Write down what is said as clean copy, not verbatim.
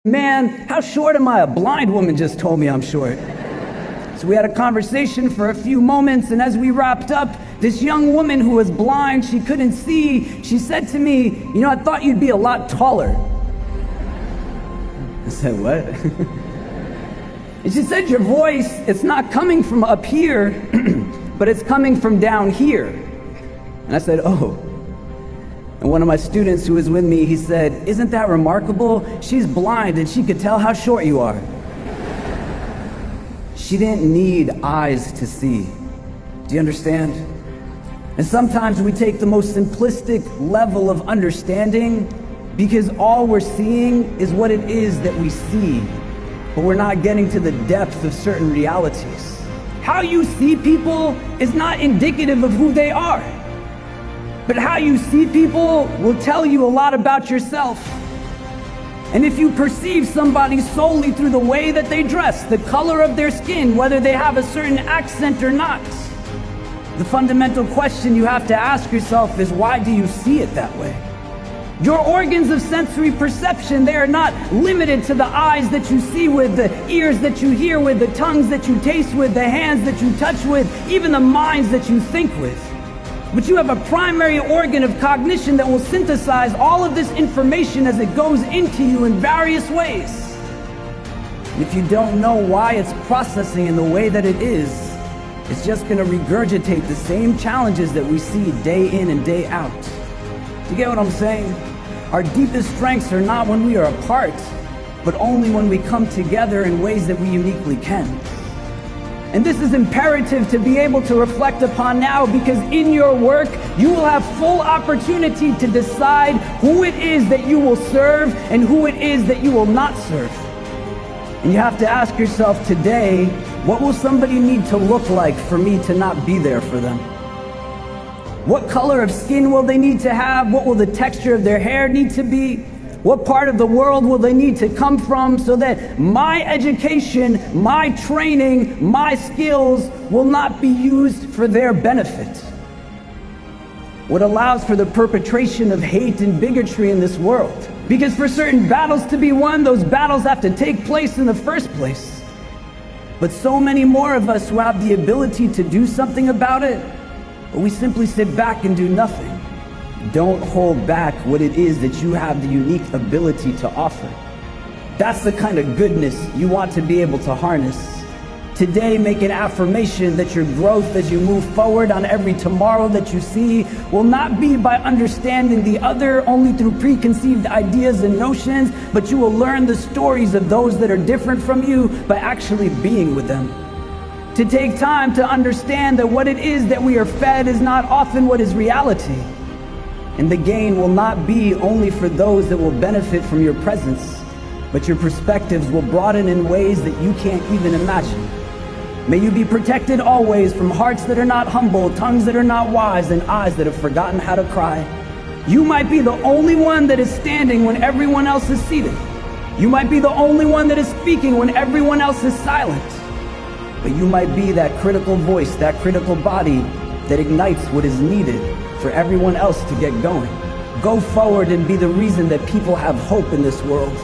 Man, how short am I? A blind woman just told me I'm short. So we had a conversation for a few moments, and as we wrapped up, this young woman who was blind, she couldn't see, she said to me, "You know, I thought you'd be a lot taller." I said, "What?" And she said, "Your voice, it's not coming from up here, but it's coming from down here." And I said, "Oh." And one of my students who was with me, he said, "Isn't that remarkable? She's blind and she could tell how short you are." She didn't need eyes to see. Do you understand? And sometimes we take the most simplistic level of understanding because all we're seeing is what it is that we see, but we're not getting to the depth of certain realities. How you see people is not indicative of who they are. But how you see people will tell you a lot about yourself. And if you perceive somebody solely through the way that they dress, the color of their skin, whether they have a certain accent or not, the fundamental question you have to ask yourself is, why do you see it that way? Your organs of sensory perception, they are not limited to the eyes that you see with, the ears that you hear with, the tongues that you taste with, the hands that you touch with, even the minds that you think with. But you have a primary organ of cognition that will synthesize all of this information as it goes into you in various ways. And if you don't know why it's processing in the way that it is, it's just going to regurgitate the same challenges that we see day in and day out. Do you get what I'm saying? Our deepest strengths are not when we are apart, but only when we come together in ways that we uniquely can. And this is imperative to be able to reflect upon now, because in your work, you will have full opportunity to decide who it is that you will serve and who it is that you will not serve. And you have to ask yourself today, what will somebody need to look like for me to not be there for them? What color of skin will they need to have? What will the texture of their hair need to be? What part of the world will they need to come from so that my education, my training, my skills will not be used for their benefit? What allows for the perpetration of hate and bigotry in this world? Because for certain battles to be won, those battles have to take place in the first place. But so many more of us who have the ability to do something about it, but we simply sit back and do nothing. Don't hold back what it is that you have the unique ability to offer. That's the kind of goodness you want to be able to harness. Today, make an affirmation that your growth as you move forward on every tomorrow that you see will not be by understanding the other only through preconceived ideas and notions, but you will learn the stories of those that are different from you by actually being with them. To take time to understand that what it is that we are fed is not often what is reality. And the gain will not be only for those that will benefit from your presence, but your perspectives will broaden in ways that you can't even imagine. May you be protected always from hearts that are not humble, tongues that are not wise, and eyes that have forgotten how to cry. You might be the only one that is standing when everyone else is seated. You might be the only one that is speaking when everyone else is silent. But you might be that critical voice, that critical body that ignites what is needed for everyone else to get going. Go forward and be the reason that people have hope in this world.